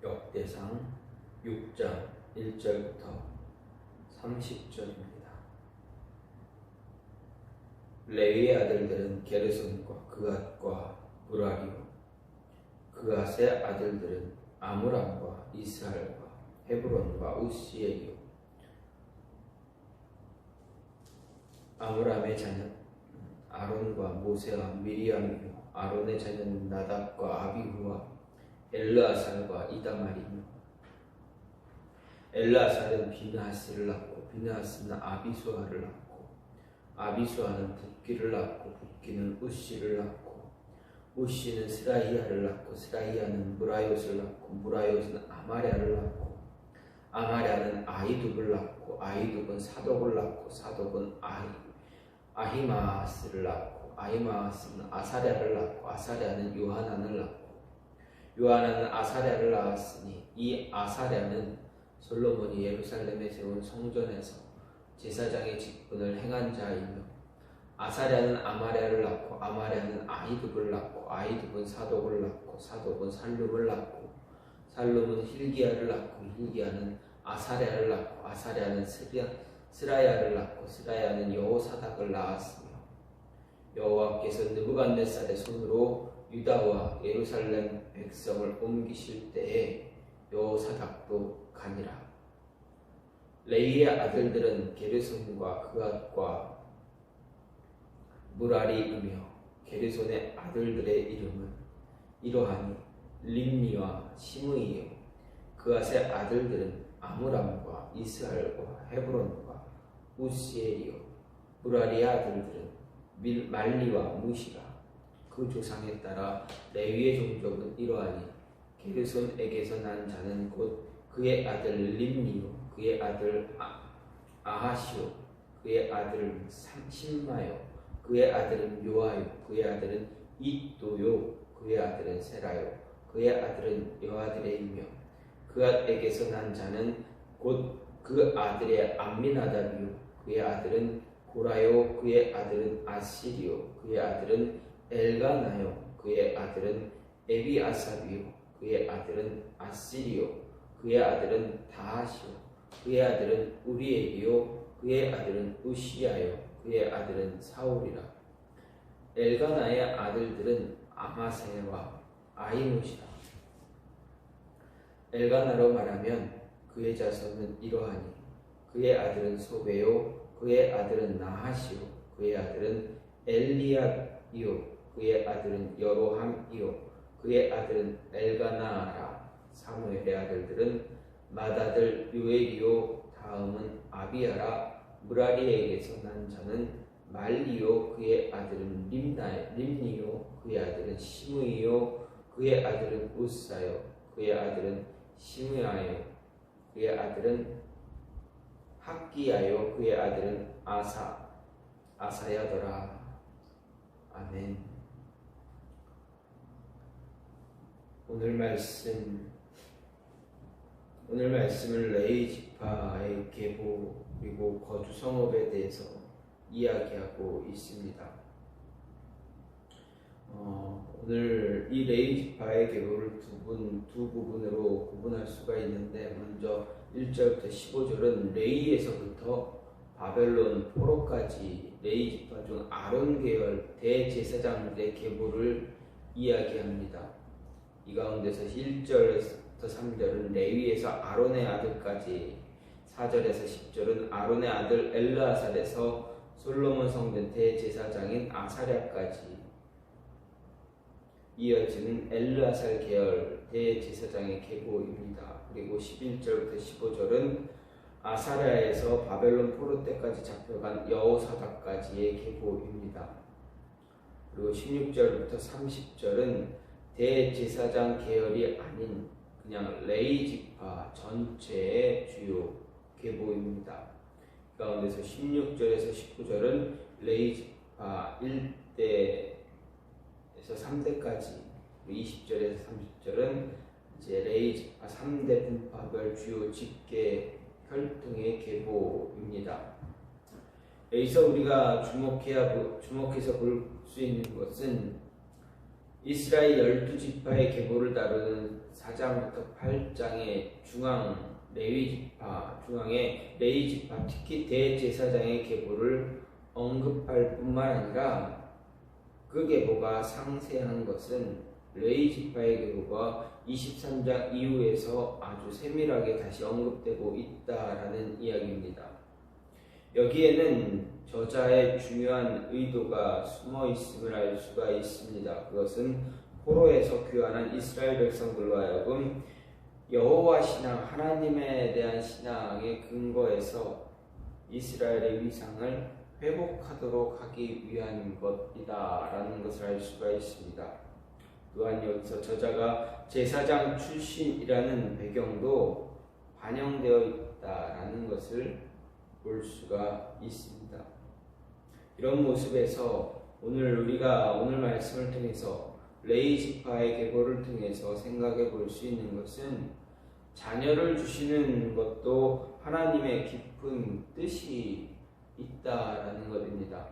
역대상 6장 1절부터 30절입니다. 레위의 아들들은 게르손과 그앗과 무라리요, 그앗의 아들들은 아므람과 이스할과 헤브론과 우시엘이요. 아므람의 자녀 아론과 모세와 미리암이요, 아론의 자녀는 나답과 아비후와 엘르아살과 이다말이며, 엘르아살은 비느하스를 낳고 비느하스는 아비수아를 낳고 아비수아는 붓기를 낳고 붓기는 우시를 낳고 우시는 스라이아를 낳고 스라이아는 무라요스를 낳고 무라요스는 아마랴를 낳고 아마랴는 아히둡을 낳고 아히둡은 사독을 낳고 사독은 아히마아스를 낳고 아히마아스는 아사랴를 낳고 아사랴는 요하난을 낳고 요하난은 아사랴를 낳았으니 이 아사랴는 솔로몬이 예루살렘에 세운 성전에서 제사장의 직분을 행한 자이며, 아사랴는 아마랴를 낳고 아마랴는 아히둡을 낳고 아히둡은 사독을 낳고 사독은 살룸을 낳고 살룸은 hil기야를 낳고 hil기야는 아사랴를 낳고 아사랴는 스라야를 낳고 스라야는 여호사닥을 낳았으며, 여호와께서 느부갓네살의 손으로 유다와 예루살렘 백성을 옮기실 때에 여호사닥도 가니라. 레위의 아들들은 게르손과 그앗과 무라리이며, 게르손의 아들들의 이름은 이러하니 림니와 시므이요, 그앗의 아들들은 아므람과 이스할과 헤브론과 우시엘이요, 무라리의 아들들은 말리와 무시라. 그 조상에 따라 레위의 종족은 이러하니 게르손에게서 난 자는 곧 그의 아들 림니요, 그의 아들 아하시오, 그의 아들 심마요, 그의 아들은 요아요, 그의 아들은 이또요, 그의 아들은 세라요, 그의 아들은 여아들이며, 그앗에게서 난 자는 곧 그 아들의 암미나답이요, 그의 아들은 고라요, 그의 아들은 아시리요, 그의 아들은 엘가나요, 그의 아들은 에비아삽이요, 그의 아들은 아시리요, 그의 아들은 다하시요, 그의 아들은 우리엘이요, 그의 아들은 우시야요, 그의 아들은 사울이라. 엘가나의 아들들은 아마세와 아이못이라. 엘가나로 말하면 그의 자손은 이러하니 그의 아들은 소베요, 그의 아들은 나하시요, 그의 아들은 엘리압이요, 그의 아들은 여로함이요, 그의 아들은 엘가나라. 사무엘의 아들들은 맏아들 요엘이요, 다음은 아비야라. 무라리에게서 난 자는 말리요, 그의 아들은 림니요, 그의 아들은 시므이요, 그의 아들은 우사요, 그의 아들은 시므야요, 그의 아들은 학기야요, 그의 아들은 아사야더라. 아멘. 오늘 말씀을 레위 지파의 계보 그리고 거주 성읍에 대해서 이야기하고 있습니다. 오늘 이 레위 지파의 계보를 두 부분으로 구분할 수가 있는데, 먼저 1절부터 15절은 레위에서부터 바벨론 포로까지 레위 지파 중 아론 계열 대제사장들의 계보를 이야기합니다. 이 가운데서 1절부터 3절은 레위에서 아론의 아들까지, 4절에서 10절은 아론의 아들 엘르아살에서 솔로몬 성전 대제사장인 아사랴까지 이어지는 엘르아살 계열 대제사장의 계보입니다. 그리고 11절부터 15절은 아사랴에서 바벨론 포로 때까지 잡혀간 여호사닥까지의 계보입니다. 그리고 16절부터 30절은 대제사장 계열이 아닌 그냥 레위 지파 전체의 주요 계보입니다. 그 가운데서 16절에서 19절은 레위 지파 1대에서 3대까지, 20절에서 30절은 이제 레위 지파 3대 분파별 주요 집계 혈통의 계보입니다. 여기서 우리가 주목해서 볼 수 있는 것은 이스라엘 12지파의 계보를 다루는 4장부터 8장의 중앙의 레위지파, 특히 대제사장의 계보를 언급할 뿐만 아니라 그 계보가 상세한 것은 레위지파의 계보가 23장 이후에서 아주 세밀하게 다시 언급되고 있다라는 이야기입니다. 여기에는 저자의 중요한 의도가 숨어 있음을 알 수가 있습니다. 그것은 포로에서 귀환한 이스라엘 백성들로 하여금 여호와 신앙, 하나님에 대한 신앙의 근거에서 이스라엘의 위상을 회복하도록 하기 위한 것이다라는 것을 알 수가 있습니다. 또한 여기서 저자가 제사장 출신이라는 배경도 반영되어 있다라는 것을 볼 수가 있습니다. 이런 모습에서 우리가 오늘 말씀을 통해서 레위지파의 계보를 통해서 생각해 볼 수 있는 것은 자녀를 주시는 것도 하나님의 깊은 뜻이 있다라는 것입니다.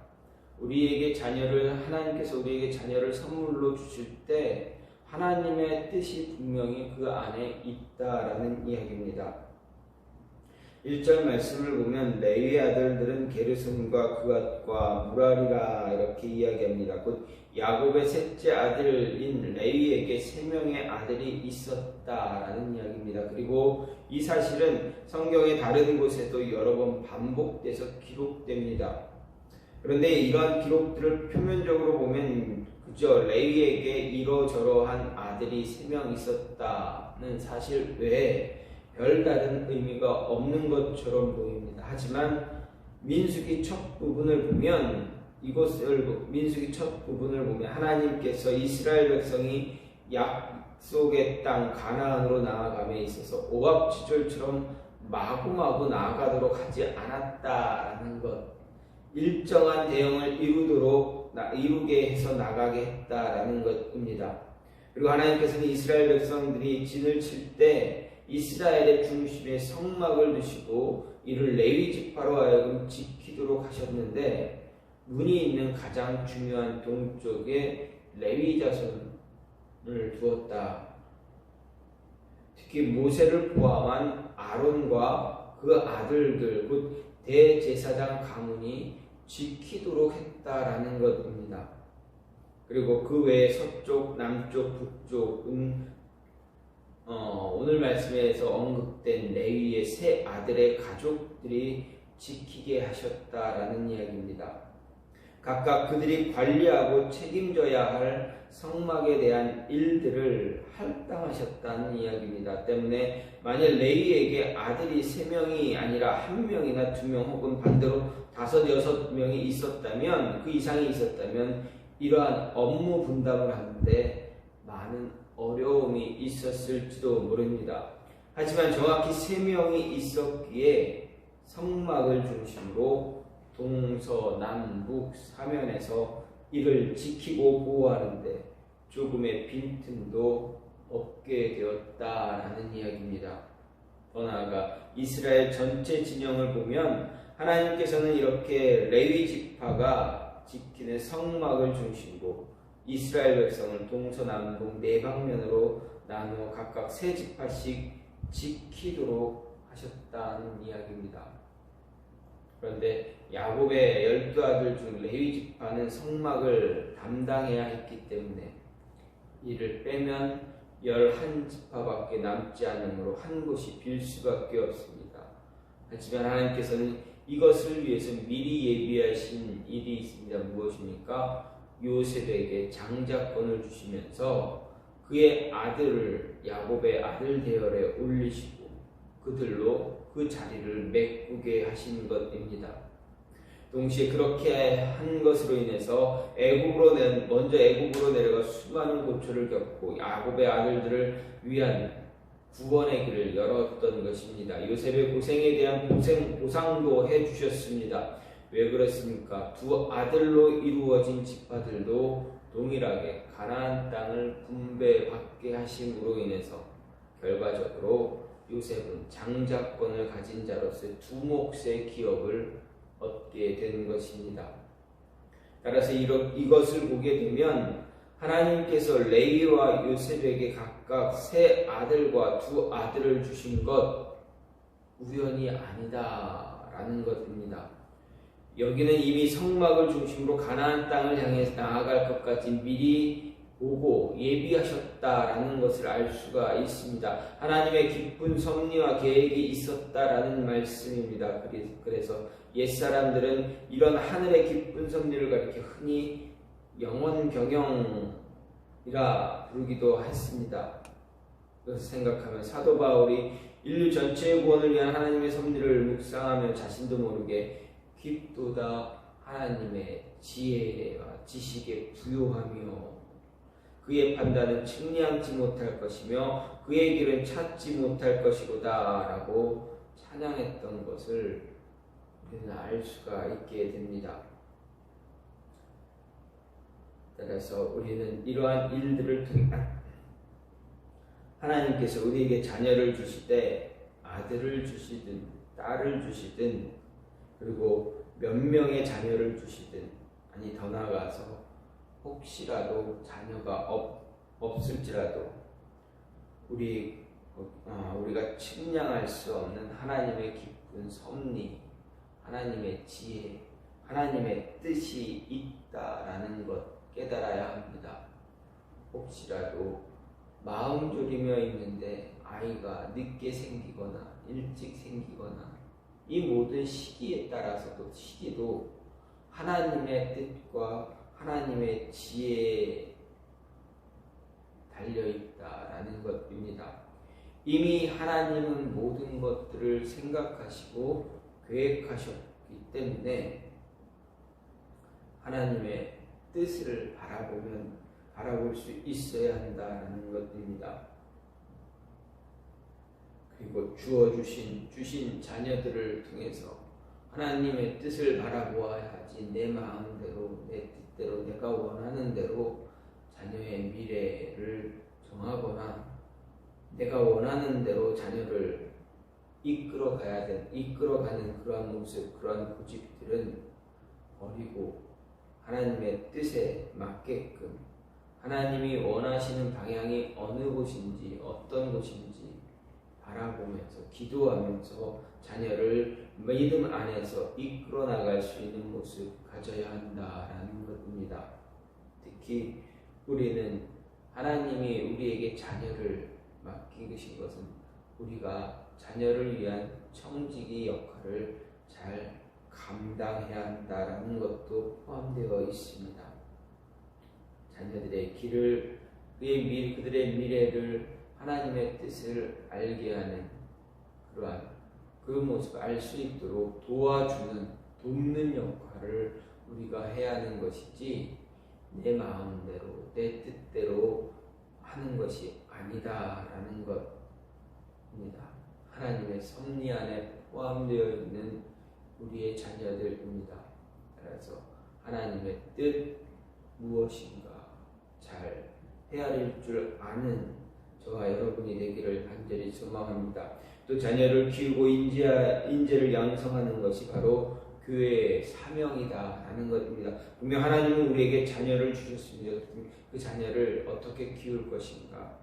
하나님께서 우리에게 자녀를 선물로 주실 때 하나님의 뜻이 분명히 그 안에 있다라는 이야기입니다. 1절 말씀을 보면 레위 아들들은 게르손과 그앗과 무라리라 이렇게 이야기합니다. 곧 야곱의 셋째 아들인 레위에게 3명의 아들이 있었다라는 이야기입니다. 그리고 이 사실은 성경의 다른 곳에도 여러 번 반복돼서 기록됩니다. 그런데 이러한 기록들을 표면적으로 보면 그저 레위에게 이러저러한 아들이 3명 있었다는 사실 외에 별다른 의미가 없는 것처럼 보입니다. 하지만 민수기 첫 부분을 보면 하나님께서 이스라엘 백성이 약속의 땅 가나안으로 나아감에 있어서 오합지졸처럼 마구마구 나아가도록 하지 않았다라는 것, 일정한 대형을 이루게 해서 나가게 했다라는 것입니다. 그리고 하나님께서는 이스라엘 백성들이 진을 칠 때 이스라엘의 중심에 성막을 두시고 이를 레위지파로 하여금 지키도록 하셨는데 문이 있는 가장 중요한 동쪽에 레위 자손을 두었다. 특히 모세를 포함한 아론과 그 아들들, 곧 대제사장 가문이 지키도록 했다라는 것입니다. 그리고 그 외에 서쪽, 남쪽, 북쪽은 오늘 말씀에서 언급된 레위의 3 아들의 가족들이 지키게 하셨다라는 이야기입니다. 각각 그들이 관리하고 책임져야 할 성막에 대한 일들을 할당하셨다는 이야기입니다. 때문에 만약 레위에게 아들이 3명이 아니라 1명이나 2명 혹은 반대로 5, 6명이 있었다면, 그 이상이 있었다면 이러한 업무 분담을 하는데 많은 어려움이 있었을지도 모릅니다. 하지만 정확히 3명이 있었기에 성막을 중심으로 동서남북 사면에서 이를 지키고 보호하는데 조금의 빈틈도 없게 되었다라는 이야기입니다. 더 나아가 이스라엘 전체 진영을 보면 하나님께서는 이렇게 레위 지파가 지키는 성막을 중심으로 이스라엘 백성을 동서남북 4방면으로 나누어 각각 3지파씩 지키도록 하셨다는 이야기입니다. 그런데 야곱의 12아들 중 레위지파는 성막을 담당해야 했기 때문에 이를 빼면 11지파밖에 남지 않으므로 한 곳이 빌 수밖에 없습니다. 하지만 하나님께서는 이것을 위해서 미리 예비하신 일이 있습니다. 무엇입니까? 요셉에게 장자권을 주시면서 그의 아들을 야곱의 아들 대열에 올리시고 그들로 그 자리를 메꾸게 하신 것입니다. 동시에 그렇게 한 것으로 인해서 먼저 애굽으로 내려가 수많은 고초를 겪고 야곱의 아들들을 위한 구원의 길을 열었던 것입니다. 요셉의 고생에 대한 보상도 해주셨습니다. 왜 그렇습니까? 2 아들로 이루어진 지파들도 동일하게 가나안 땅을 분배받게 하심으로 인해서 결과적으로 요셉은 장자권을 가진 자로서 2 몫의 기업을 얻게 된 것입니다. 따라서 이것을 보게 되면 하나님께서 레위와 요셉에게 각각 3 아들과 2 아들을 주신 것 우연이 아니다라는 것입니다. 여기는 이미 성막을 중심으로 가나안 땅을 향해 나아갈 것까지 미리 보고 예비하셨다라는 것을 알 수가 있습니다. 하나님의 기쁜 섭리와 계획이 있었다라는 말씀입니다. 그래서 옛사람들은 이런 하늘의 기쁜 섭리를 가리켜 흔히 영원경영이라 부르기도 했습니다. 그래서 생각하면 사도 바울이 인류 전체의 구원을 위한 하나님의 섭리를 묵상하며 자신도 모르게 깊도다 하나님의 지혜와 지식에 부요하며 그의 판단은 측량치 못할 것이며 그의 길은 찾지 못할 것이로다 라고 찬양했던 것을 우리는 알 수가 있게 됩니다. 따라서 우리는 이러한 일들을 통해 하나님께서 우리에게 자녀를 주실 때 아들을 주시든 딸을 주시든 그리고 몇 명의 자녀를 주시든 아니 더 나아가서 혹시라도 자녀가 없을지라도 우리가 측량할 수 없는 하나님의 깊은 섭리, 하나님의 지혜, 하나님의 뜻이 있다라는 것 깨달아야 합니다. 혹시라도 마음 졸이며 있는데 아이가 늦게 생기거나 일찍 생기거나 이 모든 시기에 따라서도 시기도 하나님의 뜻과 하나님의 지혜에 달려있다라는 것입니다. 이미 하나님은 모든 것들을 생각하시고 계획하셨기 때문에 하나님의 뜻을 바라볼 수 있어야 한다는 것입니다. 그리고 주신 자녀들을 통해서 하나님의 뜻을 바라보아야 하지 내 마음대로 내 뜻대로 내가 원하는 대로 자녀의 미래를 정하거나 내가 원하는 대로 자녀를 이끌어가는 그러한 모습, 그러한 고집들은 버리고 하나님의 뜻에 맞게끔 하나님이 원하시는 방향이 어느 곳인지 어떤 곳인지 바라보면서 기도하면서 자녀를 믿음 안에서 이끌어 나갈 수 있는 모습 가져야 한다라는 것입니다. 특히 우리는 하나님이 우리에게 자녀를 맡기신 것은 우리가 자녀를 위한 청지기 역할을 잘 감당해야 한다라는 것도 포함되어 있습니다. 자녀들의 길을 그들의 미래를 하나님의 뜻을 알게 하는 그러한 그 모습을 알 수 있도록 돕는 역할을 우리가 해야 하는 것이지 내 마음대로 내 뜻대로 하는 것이 아니다라는 것입니다. 하나님의 섭리 안에 포함되어 있는 우리의 자녀들입니다. 따라서 하나님의 뜻 무엇인가 잘 헤아릴 줄 아는 저와 여러분이 되기를 간절히 소망합니다. 또 자녀를 키우고 인재를 양성하는 것이 바로 교회의 사명이다라는 것입니다. 분명 하나님은 우리에게 자녀를 주셨습니다. 그 자녀를 어떻게 키울 것인가,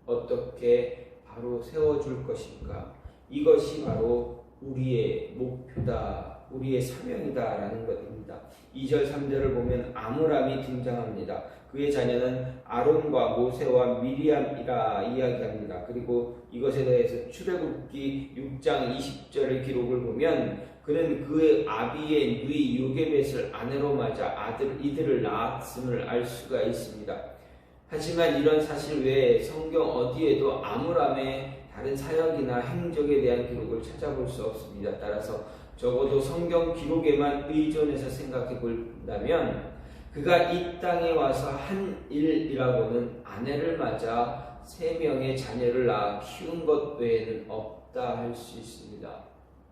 어떻게 바로 세워줄 것인가, 이것이 바로 우리의 목표다, 우리의 사명이다라는 것입니다. 2절 3절을 보면 아므람이 등장합니다. 그의 자녀는 아론과 모세와 미리암이라 이야기합니다. 그리고 이것에 대해서 출애굽기 6장 20절의 기록을 보면 그는 그의 아비의 누이 요게벳을 아내로 맞아 이들을 낳았음을 알 수가 있습니다. 하지만 이런 사실 외에 성경 어디에도 아므람의 다른 사역이나 행적에 대한 기록을 찾아볼 수 없습니다. 따라서 적어도 성경 기록에만 의존해서 생각해 본다면 그가 이 땅에 와서 한 일이라고는 아내를 맞아 3명의 자녀를 낳아 키운 것 외에는 없다 할 수 있습니다.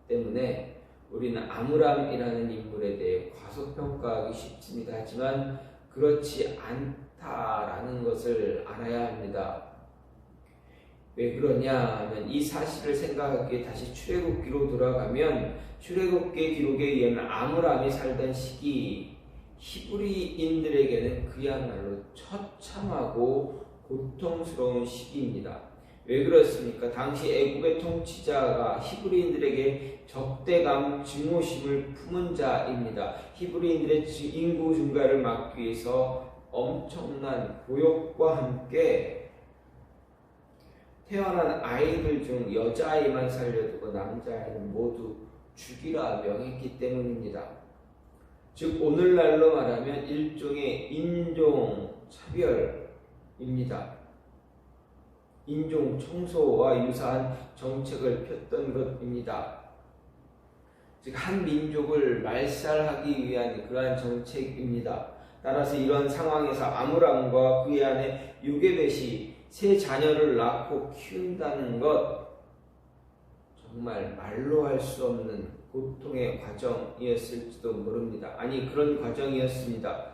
때문에 우리는 아므람이라는 인물에 대해 과소평가하기 쉽습니다. 하지만 그렇지 않다라는 것을 알아야 합니다. 왜 그러냐 하면 이 사실을 생각하기에 다시 출애굽기로 돌아가면 출애굽기 기록에 의하면 아므람이 살던 시기 히브리인들에게는 그야말로 처참하고 고통스러운 시기입니다. 왜 그렇습니까? 당시 애국의 통치자가 히브리인들에게 적대감, 증오심을 품은 자입니다. 히브리인들의 인구 증가를 막기 위해서 엄청난 고역과 함께 태어난 아이들 중 여자아이만 살려두고 남자아이는 모두 죽이라 명했기 때문입니다. 즉 오늘날로 말하면 일종의 인종차별입니다. 인종 청소와 유사한 정책을 폈던 것입니다. 즉 한 민족을 말살하기 위한 그러한 정책입니다. 따라서 이런 상황에서 아므람과 그의 아내 요게벳이 세 자녀를 낳고 키운다는 것, 정말 말로 할 수 없는 고통의 과정이었을지도 모릅니다. 아니, 그런 과정이었습니다.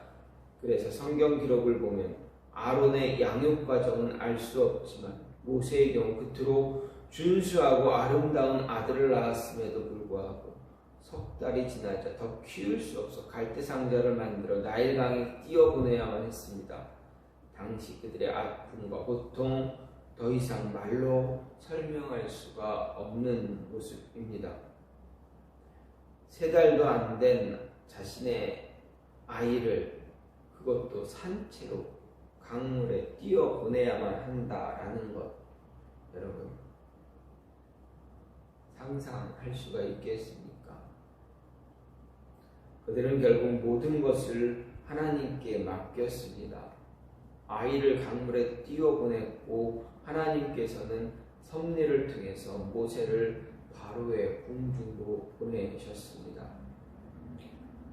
그래서 성경 기록을 보면 아론의 양육 과정은 알 수 없지만 모세의 경우 그토록 준수하고 아름다운 아들을 낳았음에도 불구하고 석 달이 지나자 더 키울 수 없어 갈대상자를 만들어 나일강에 띄어보내야만 했습니다. 당시 그들의 아픔과 고통, 더 이상 말로 설명할 수가 없는 모습입니다. 3달도 안 된 자신의 아이를, 그것도 산채로 강물에 띄어보내야만 한다라는 것, 여러분 상상할 수가 있겠습니까? 그들은 결국 모든 것을 하나님께 맡겼습니다. 아이를 강물에 띄어보냈고 하나님께서는 섭리를 통해서 모세를 바로의 궁중으로 보내셨습니다.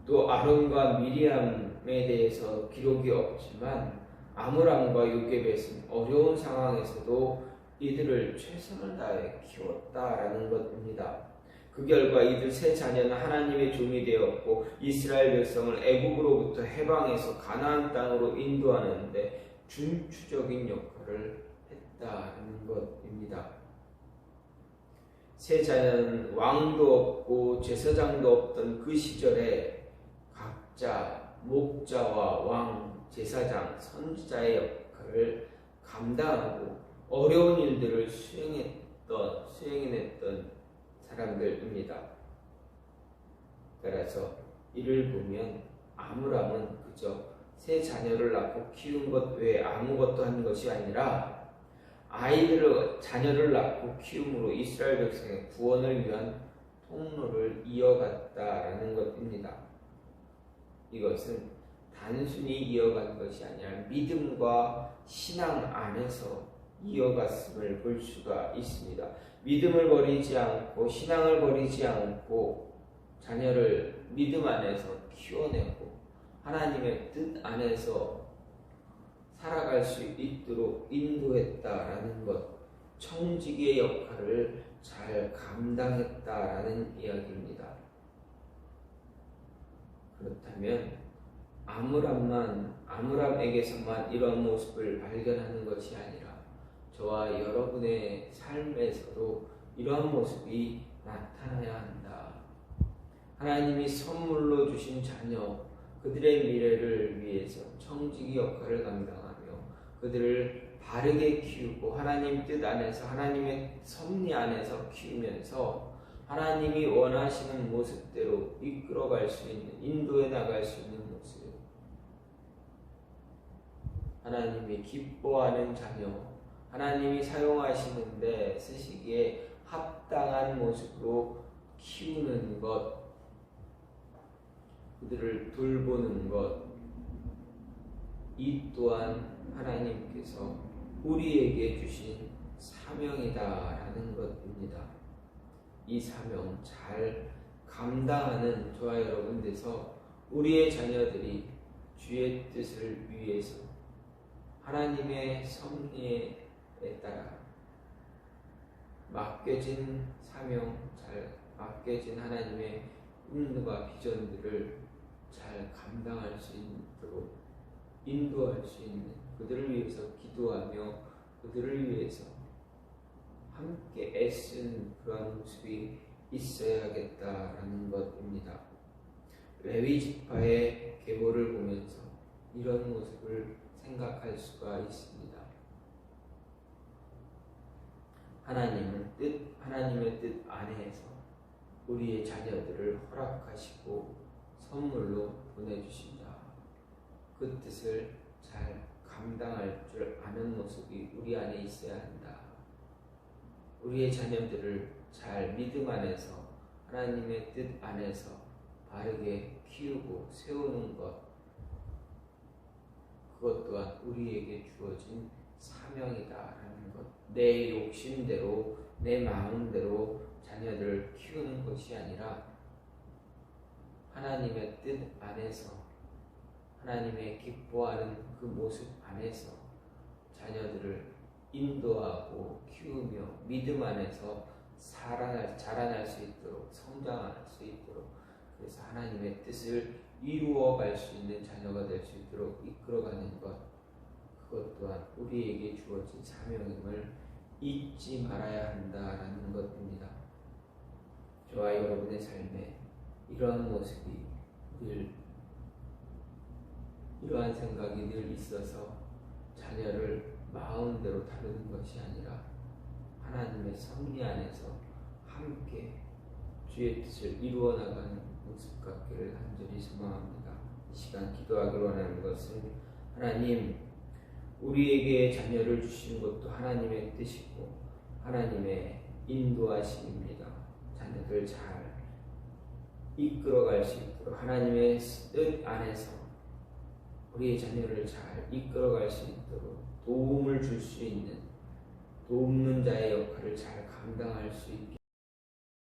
또 아론과 미리암에 대해서 기록이 없지만 아므람과 요게벳은 어려운 상황에서도 이들을 최선을 다해 키웠다라는 것입니다. 그 결과 이들 세 자녀는 하나님의 종이 되었고 이스라엘 백성을 애국으로부터 해방해서 가나안 땅으로 인도하는데 중추적인 역할을 했다는 것입니다. 세 자녀는 왕도 없고 제사장도 없던 그 시절에 각자 목자와 왕, 제사장, 선지자의 역할을 감당하고 어려운 일들을 수행해냈던 사람들입니다. 따라서 이를 보면 아므람은 그저 세 자녀를 낳고 키운 것 외에 아무것도 한 것이 아니라 자녀를 낳고 키움으로 이스라엘 백성의 구원을 위한 통로를 이어갔다라는 것입니다. 이것은 단순히 이어간 것이 아니라 믿음과 신앙 안에서 이어갔음을 볼 수가 있습니다. 믿음을 버리지 않고 신앙을 버리지 않고 자녀를 믿음 안에서 키워내고 하나님의 뜻 안에서 살아갈 수 있도록 인도했다라는 것, 청지기의 역할을 잘 감당했다라는 이야기입니다. 그렇다면 아므람에게서만 이런 모습을 발견하는 것이 아니라 저와 여러분의 삶에서도 이러한 모습이 나타나야 한다. 하나님이 선물로 주신 자녀, 그들의 미래를 위해서 청지기 역할을 감당하며 그들을 바르게 키우고 하나님 뜻 안에서 하나님의 섭리 안에서 키우면서 하나님이 원하시는 모습대로 이끌어갈 수 있는, 인도해 나갈 수 있는 모습, 하나님이 기뻐하는 자녀, 하나님이 사용하시는데 쓰시기에 합당한 모습으로 키우는 것, 그들을 돌보는 것, 이 또한 하나님께서 우리에게 주신 사명이다라는 것입니다. 이 사명 잘 감당하는 저와 여러분 돼서 우리의 자녀들이 주의 뜻을 위해서 하나님의 섭리에 따라 맡겨진 사명, 잘 맡겨진 하나님의 꿈과 비전들을 잘 감당할 수 있도록 인도할 수 있는, 그들을 위해서 기도하며 그들을 위해서 함께 애쓴 그런 모습이 있어야겠다라는 것입니다. 레위 지파의 계보를 보면서 이런 모습을 생각할 수가 있습니다. 하나님의 뜻 안에서 우리의 자녀들을 허락하시고 선물로 보내주신다. 그 뜻을 잘 감당할 줄 아는 모습이 우리 안에 있어야 한다. 우리의 자녀들을 잘 믿음 안에서 하나님의 뜻 안에서 바르게 키우고 세우는 것, 그것 또한 우리에게 주어진 사명이다라는 것. 내 욕심대로 내 마음대로 자녀들을 키우는 것이 아니라 하나님의 뜻 안에서 하나님의 기뻐하는 그 모습 안에서 자녀들을 인도하고 키우며 믿음 안에서 자라날 수 있도록 성장할 수 있도록, 그래서 하나님의 뜻을 이루어갈 수 있는 자녀가 될 수 있도록 이끌어가는 것, 그것 또한 우리에게 주어진 사명임을 잊지 말아야 한다라는 것입니다. 저와 여러분의 삶에 이러한 모습이 이러한 생각이 늘 있어서 자녀를 마음대로 다루는 것이 아니라 하나님의 섭리 안에서 함께 주의 뜻을 이루어 나가는 모습 갖기를 간절히 소망합니다. 이 시간 기도하기로 원하는 것은, 하나님, 우리에게 자녀를 주신 것도 하나님의 뜻이고 하나님의 인도하심입니다. 자녀들 잘 이끌어갈 수 있도록 하나님의 뜻 안에서 우리의 자녀를 잘 이끌어갈 수 있도록 도움을 줄 수 있는 돕는 자의 역할을 잘 감당할 수 있게